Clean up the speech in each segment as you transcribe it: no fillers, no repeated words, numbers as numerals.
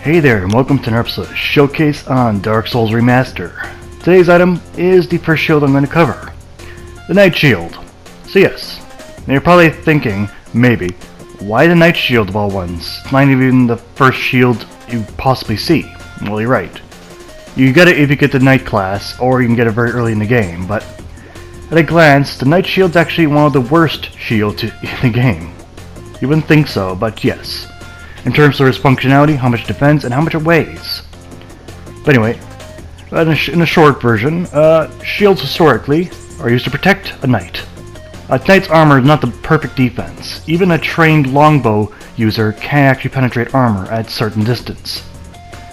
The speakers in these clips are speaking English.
Hey there, and welcome to another episode of Showcase on Dark Souls Remaster. Today's item is the first shield I'm going to cover, the Knight Shield. So yes, now you're probably thinking, maybe, why the Knight Shield of all ones? It's not even the first shield you possibly see. Well, you're right. You get it if you get the Knight class, or you can get it very early in the game, but at a glance, the Knight Shield's actually one of the worst shields in the game. You wouldn't think so, but yes. In terms of its functionality, how much it defends, and how much it weighs. But anyway, in a short version, shields historically are used to protect a knight. A knight's armor is not the perfect defense. Even a trained longbow user can actually penetrate armor at a certain distance.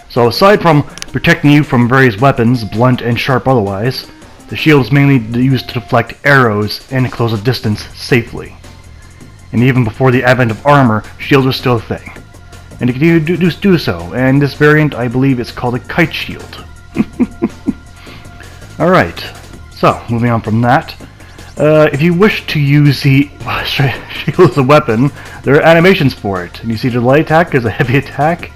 So aside from protecting you from various weapons, blunt and sharp otherwise, the shield is mainly used to deflect arrows and close a distance safely. And even before the advent of armor, shields were still a thing. And it continue to do so, and this variant, I believe, is called a kite shield. Alright, so, moving on from that. If you wish to use the shield as a weapon, there are animations for it. And you see the light attack is a heavy attack,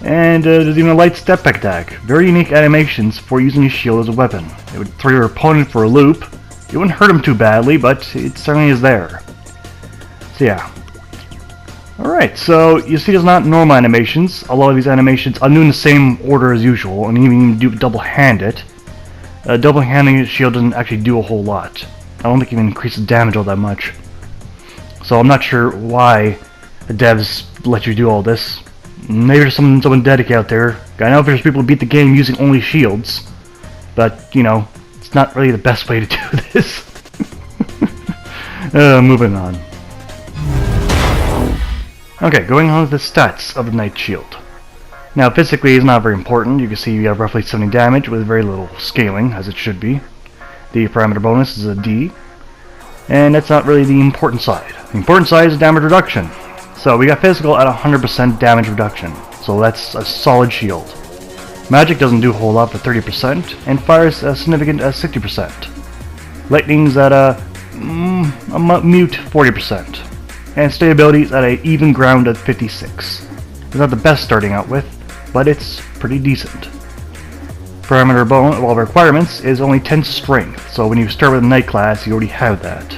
and there's even a light step back attack. Very unique animations for using the shield as a weapon. It would throw your opponent for a loop. It wouldn't hurt him too badly, but it certainly is there. So yeah. Alright, so you see there's not normal animations. A lot of these animations are in the same order as usual, and even do double-handed. Double-handing the shield doesn't actually do a whole lot. I don't think it even increases damage all that much. So I'm not sure why the devs let you do all this. Maybe there's someone dedicated out there. I know there's people who beat the game using only shields, but, you know, it's not really the best way to do this. Moving on. Okay, going on with the stats of the Knight Shield. Now, physically it's not very important. You can see you have roughly 70 damage with very little scaling, as it should be. The parameter bonus is a D, and that's not really the important side. The important side is damage reduction. So we got physical at 100% damage reduction, so that's a solid shield. Magic doesn't do a whole lot for 30%, and fires a significant 60%. Lightning's at a mute 40%. And stability is at an even ground at 56. It's not the best starting out with, but it's pretty decent. Parameter bone of all requirements is only 10 strength, so when you start with a knight class, you already have that.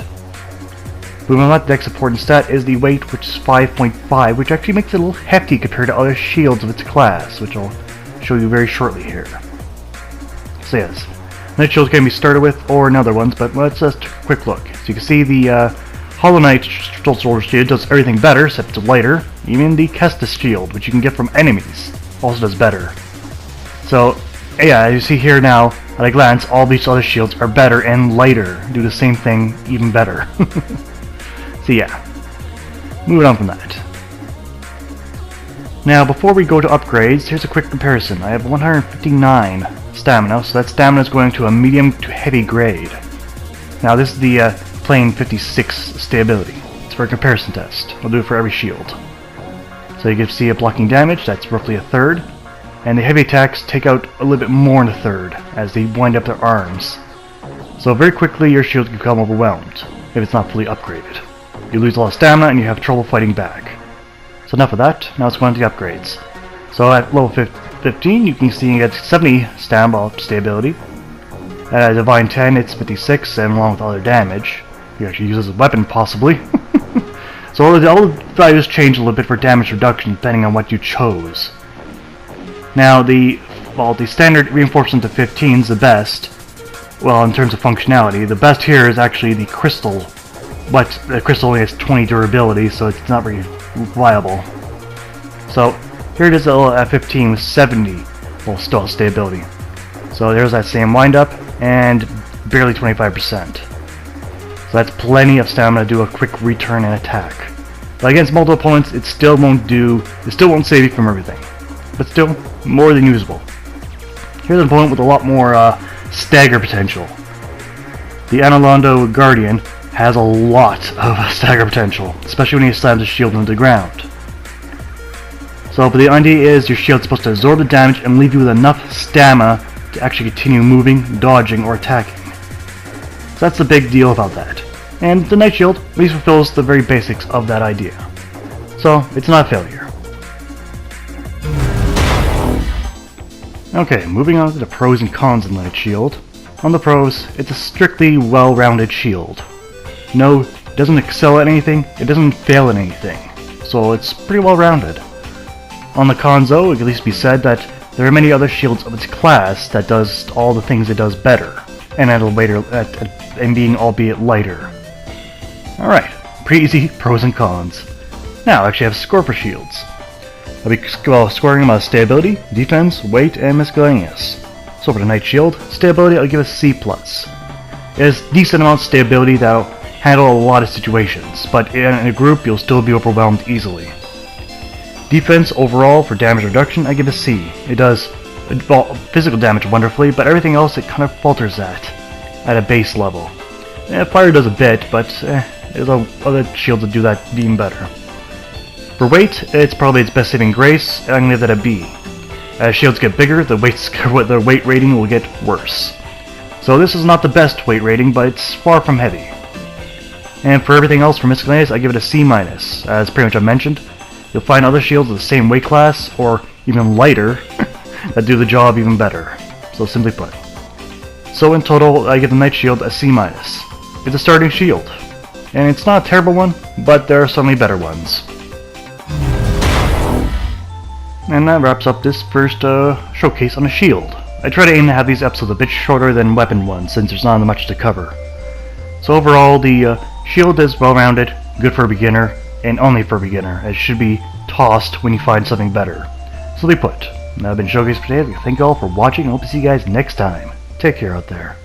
Moving on, the next important stat is the weight, which is 5.5, which actually makes it a little hefty compared to other shields of its class, which I'll show you very shortly here. So yes, knight shields can be started with, or another ones, but let's just take a quick look. So you can see the Hollow Knight Souls Shield does everything better, except it's lighter. Even the Kestis Shield, which you can get from enemies, also does better. So, yeah, as you see here now, at a glance, all these other shields are better and lighter. Do the same thing, even better. So yeah, moving on from that. Now, before we go to upgrades, here's a quick comparison. I have 159 stamina, so that stamina is going to a medium to heavy grade. Now, this is the plain 56 stability. It's for a comparison test. I'll do it for every shield. So you can see a blocking damage, that's roughly a third, and the heavy attacks take out a little bit more in a third as they wind up their arms. So very quickly your shield can become overwhelmed if it's not fully upgraded. You lose a lot of stamina and you have trouble fighting back. So enough of that, now let's go on to the upgrades. So at level 15 you can see you get 70 stamina stability. At Divine 10 it's 56, and along with other damage. You actually use it as a weapon, possibly. So all the values change a little bit for damage reduction, depending on what you chose. Now, the standard reinforcement of 15 is the best. Well, in terms of functionality, the best here is actually the crystal. But the crystal only has 20 durability, so it's not very viable. So here it is at 15 with 70 still stability. So there's that same windup, and barely 25%. So that's plenty of stamina to do a quick return and attack. But against multiple opponents, it still won't save you from everything. But still, more than usable. Here's an opponent with a lot more stagger potential. The Analondo Guardian has a lot of stagger potential, especially when he slams his shield into the ground. So, but the idea is your shield's supposed to absorb the damage and leave you with enough stamina to actually continue moving, dodging, or attacking. So that's the big deal about that. And the Knight Shield at least fulfills the very basics of that idea. So, it's not a failure. Okay, moving on to the pros and cons of the Knight Shield. On the pros, it's a strictly well-rounded shield. No, it doesn't excel at anything, it doesn't fail at anything, so it's pretty well-rounded. On the cons though, it can at least be said that there are many other shields of its class that does all the things it does better, and and being albeit lighter. Alright, pretty easy pros and cons. Now I actually have a score for shields. I'll be scoring them on stability, defense, weight, and miscellaneous. So for the Knight Shield, stability I'll give a C+. It has decent amount of stability that'll handle a lot of situations, but in a group you'll still be overwhelmed easily. Defense overall for damage reduction I give a C. It does physical damage wonderfully, but everything else it kind of falters at a base level. Fire does a bit, but there's other shields that do that even better. For weight, it's probably its best saving grace, and I'm going to give that a B. As shields get bigger, the weight rating will get worse. So this is not the best weight rating, but it's far from heavy. And for everything else for miscellaneous, I give it a C-. As pretty much I mentioned, you'll find other shields of the same weight class, or even lighter, that do the job even better. So simply put. So in total, I give the Knight Shield a C-. It's a starting shield, and it's not a terrible one, but there are certainly better ones. And that wraps up this first showcase on a shield. I try to aim to have these episodes a bit shorter than weapon ones, since there's not much to cover. So overall, the shield is well-rounded, good for a beginner, and only for a beginner, as it should be tossed when you find something better. Simply put, I've been Showcase for today. Thank you all for watching, and hope to see you guys next time. Take care out there.